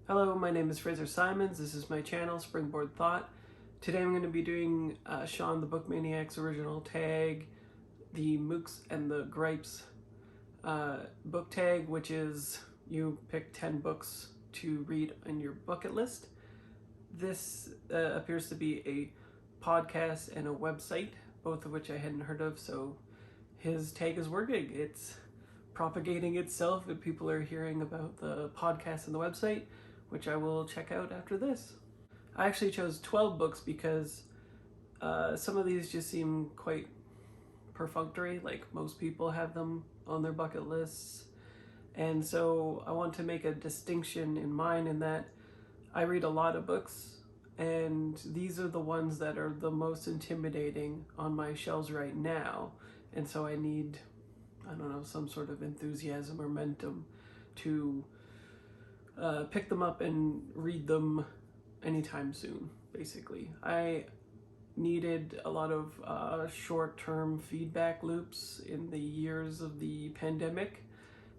Hello, my name is Fraser Simons. This is my channel, Springboard Thought. Today I'm going to be doing SHAWN the Book Maniac's original tag, the Mookse and the Gripes book tag, which is you pick 10 books to read on your bucket list. This appears to be a podcast and a website, both of which I hadn't heard of, so his tag is working. It's propagating itself and people are hearing about the podcast and the website, which I will check out after this. I actually chose 12 books because some of these just seem quite perfunctory, like most people have them on their bucket lists. And so I want to make a distinction in mine in that I read a lot of books, and these are the ones that are the most intimidating on my shelves right now. And so I need, I don't know, some sort of enthusiasm or momentum to pick them up and read them anytime soon, basically. I needed a lot of short-term feedback loops in the years of the pandemic,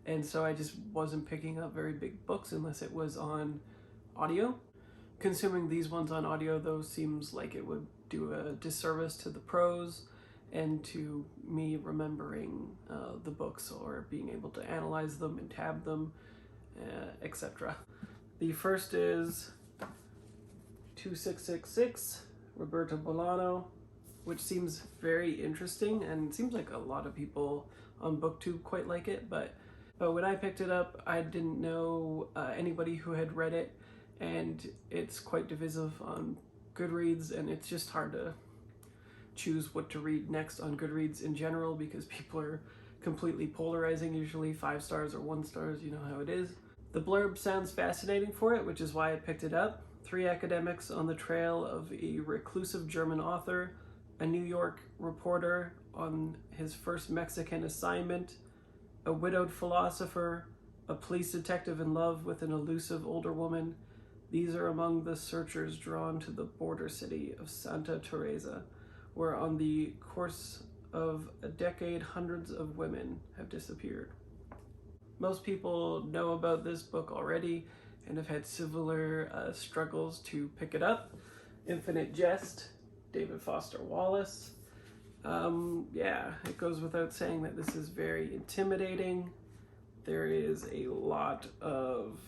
and so I just wasn't picking up very big books unless it was on audio. Consuming these ones on audio, though, seems like it would do a disservice to the prose and to me remembering the books or being able to analyze them and tab them, etc. The first is 2666, Roberto Bolaño, which seems very interesting and seems like a lot of people on BookTube quite like it, but when I picked it up, I didn't know anybody who had read it, and it's quite divisive on Goodreads, and it's just hard to choose what to read next on Goodreads in general because people are completely polarizing, usually 5 stars or 1 stars, you know how it is. The blurb sounds fascinating for it, which is why I picked it up. 3 academics on the trail of a reclusive German author, a New York reporter on his first Mexican assignment, a widowed philosopher, a police detective in love with an elusive older woman. These are among the searchers drawn to the border city of Santa Teresa, where on the course of a decade, hundreds of women have disappeared. Most people know about this book already and have had similar struggles to pick it up. Infinite Jest, David Foster Wallace. Yeah, it goes without saying that this is very intimidating. There is a lot of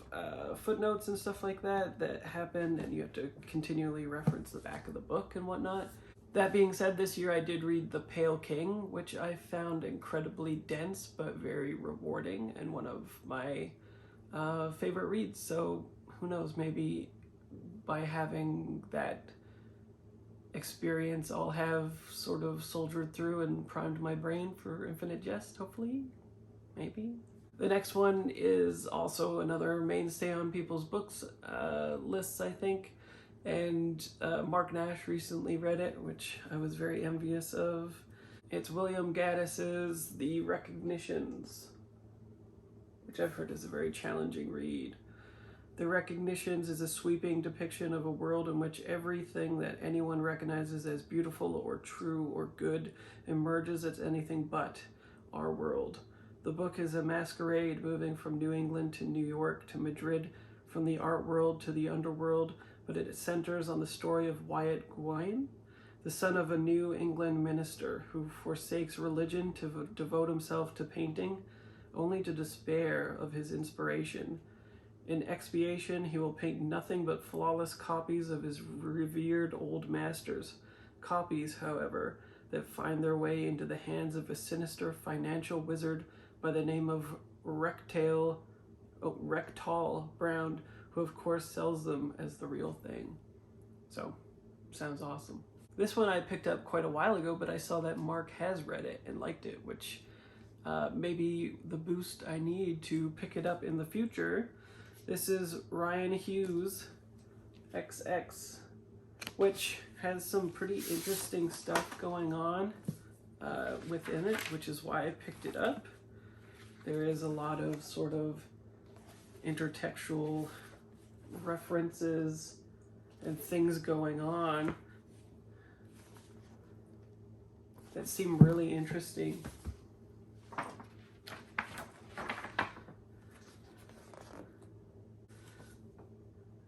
footnotes and stuff like that happen, and you have to continually reference the back of the book and whatnot. That being said, this year I did read The Pale King, which I found incredibly dense but very rewarding and one of my favorite reads. So who knows, maybe by having that experience I'll have sort of soldiered through and primed my brain for Infinite Jest, hopefully, maybe. The next one is also another mainstay on people's books lists, I think. And Mark Nash recently read it, which I was very envious of. It's William Gaddis's The Recognitions, which I've heard is a very challenging read. The Recognitions is a sweeping depiction of a world in which everything that anyone recognizes as beautiful or true or good emerges as anything but our world. The book is a masquerade moving from New England to New York to Madrid, from the art world to the underworld, but it centers on the story of Wyatt Gouin, the son of a New England minister who forsakes religion to devote himself to painting, only to despair of his inspiration. In expiation, he will paint nothing but flawless copies of his revered old masters, copies, however, that find their way into the hands of a sinister financial wizard by the name of Rectal Brown, who of course sells them as the real thing. So, sounds awesome. This one I picked up quite a while ago, but I saw that Mark has read it and liked it, which maybe the boost I need to pick it up in the future. This is Ryan Hughes' XX, which has some pretty interesting stuff going on within it, which is why I picked it up. There is a lot of sort of intertextual references and things going on that seem really interesting.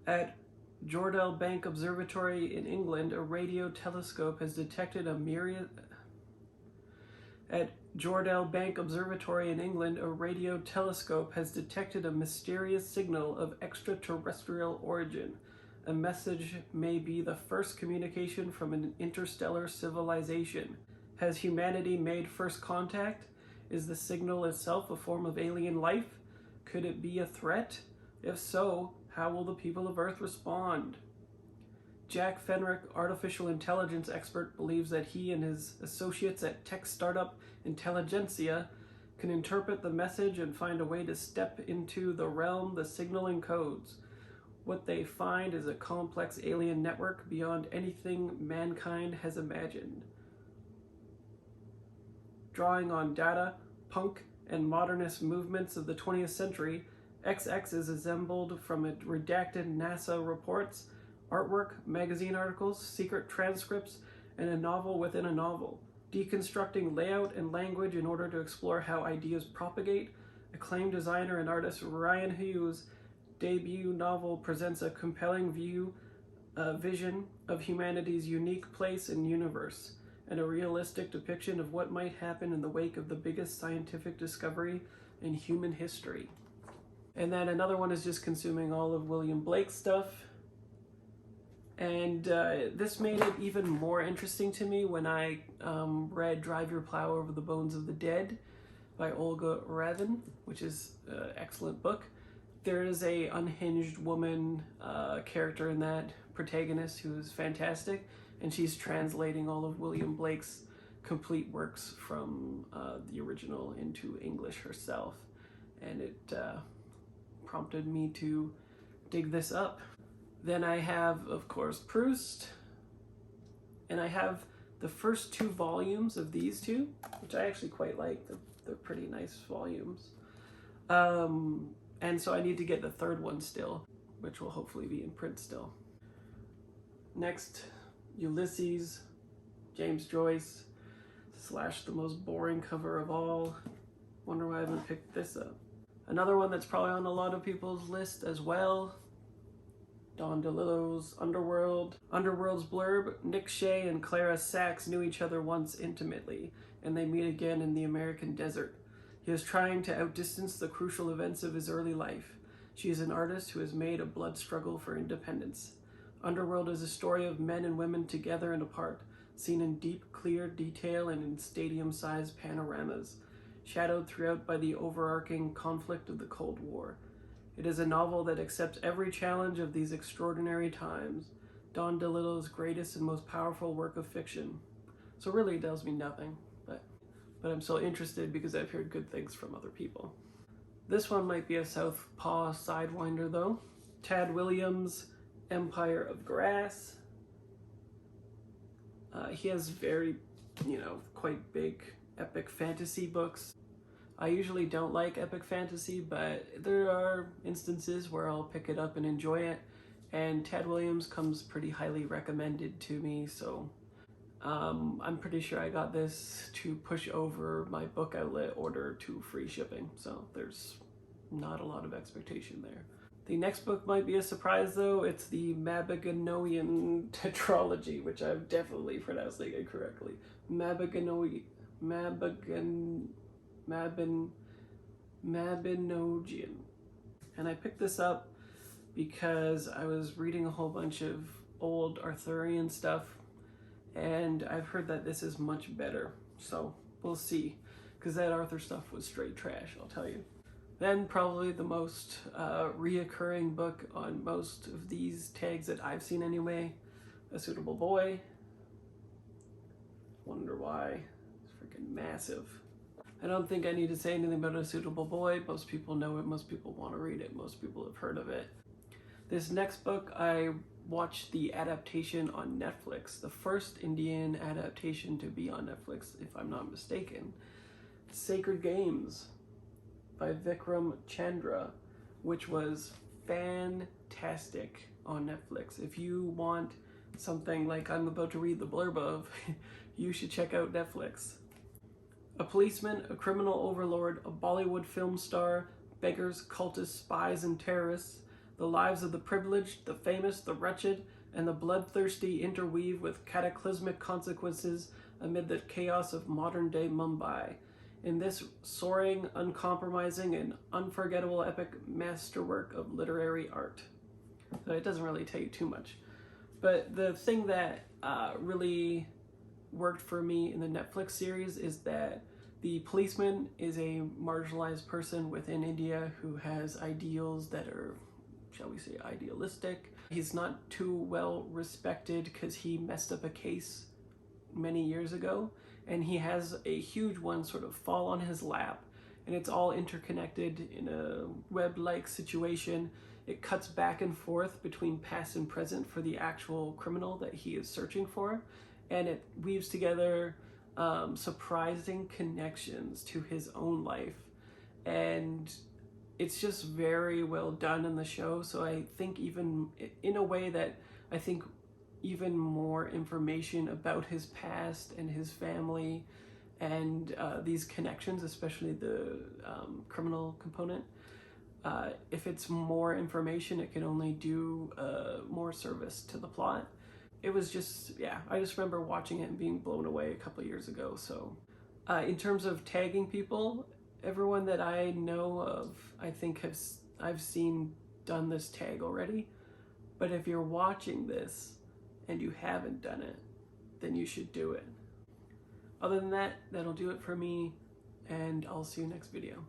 At Jordell Bank Observatory in England, a radio telescope has detected a myriad... At Jordell Bank Observatory in England, a radio telescope has detected a mysterious signal of extraterrestrial origin. A message may be the first communication from an interstellar civilization. Has humanity made first contact? Is the signal itself a form of alien life? Could it be a threat? If so, how will the people of Earth respond? Jack Fenrick, artificial intelligence expert, believes that he and his associates at tech startup Intelligentsia can interpret the message and find a way to step into the realm the signal encodes. What they find is a complex alien network beyond anything mankind has imagined. Drawing on data, punk, and modernist movements of the 20th century, XX is assembled from redacted NASA reports, artwork, magazine articles, secret transcripts, and a novel within a novel. Deconstructing layout and language in order to explore how ideas propagate, acclaimed designer and artist Ryan Hughes' debut novel presents a compelling vision of humanity's unique place in the universe, and a realistic depiction of what might happen in the wake of the biggest scientific discovery in human history. And then another one is just consuming all of William Blake's stuff. And this made it even more interesting to me when I read Drive Your Plow Over the Bones of the Dead by Olga Ravin, which is an excellent book. There is a unhinged woman character in that, protagonist, who is fantastic, and she's translating all of William Blake's complete works from the original into English herself. And it prompted me to dig this up. Then I have, of course, Proust, and I have the first 2 volumes of these two, which I actually quite like. They're pretty nice volumes. And so I need to get the 3rd one still, which will hopefully be in print still. Next, Ulysses, James Joyce, / the most boring cover of all. Wonder why I haven't picked this up. Another one that's probably on a lot of people's list as well, Don DeLillo's Underworld. Underworld's blurb: Nick Shea and Clara Sachs knew each other once intimately, and they meet again in the American desert. He is trying to outdistance the crucial events of his early life. She is an artist who has made a blood struggle for independence. Underworld is a story of men and women together and apart, seen in deep, clear detail and in stadium-sized panoramas, shadowed throughout by the overarching conflict of the Cold War. It is a novel that accepts every challenge of these extraordinary times, Don DeLillo's greatest and most powerful work of fiction. So really it tells me nothing, but I'm still interested because I've heard good things from other people. This one might be a Southpaw sidewinder though. Tad Williams' Empire of Grass. He has very, quite big epic fantasy books. I usually don't like epic fantasy, but there are instances where I'll pick it up and enjoy it, and Tad Williams comes pretty highly recommended to me, so I'm pretty sure I got this to push over my book outlet order to free shipping, so there's not a lot of expectation there. The next book might be a surprise though. It's the Mabiganoian Tetralogy, which I'm definitely pronouncing incorrectly. Mabiganoian. And I picked this up because I was reading a whole bunch of old Arthurian stuff, and I've heard that this is much better, so we'll see, because that Arthur stuff was straight trash, I'll tell you. Then probably the most reoccurring book on most of these tags that I've seen anyway, A Suitable Boy. Wonder why. It's freaking massive. I don't think I need to say anything about A Suitable Boy. Most people know it, most people want to read it, most people have heard of it. This next book, I watched the adaptation on Netflix, the first Indian adaptation to be on Netflix, if I'm not mistaken. Sacred Games by Vikram Chandra, which was fantastic on Netflix. If you want something like I'm about to read the blurb of, you should check out Netflix. A policeman, a criminal overlord, a Bollywood film star, beggars, cultists, spies, and terrorists, The lives of the privileged, the famous, the wretched, and the bloodthirsty interweave with cataclysmic consequences amid the chaos of modern-day Mumbai. In this soaring, uncompromising, and unforgettable epic masterwork of literary art. So it doesn't really tell you too much. But the thing that really worked for me in the Netflix series is that the policeman is a marginalized person within India who has ideals that are, shall we say, idealistic. He's not too well respected because he messed up a case many years ago, and he has a huge one sort of fall on his lap, and it's all interconnected in a web-like situation. It cuts back and forth between past and present for the actual criminal that he is searching for, and it weaves together surprising connections to his own life, and it's just very well done in the show. So I think even in a way that I think even more information about his past and his family and these connections, especially the criminal component, if it's more information, it can only do more service to the plot. It was just, yeah, I just remember watching it and being blown away a couple of years ago. So in terms of tagging people, everyone that I know of, I think I've seen done this tag already. But if you're watching this and you haven't done it, then you should do it. Other than that, that'll do it for me, and I'll see you next video.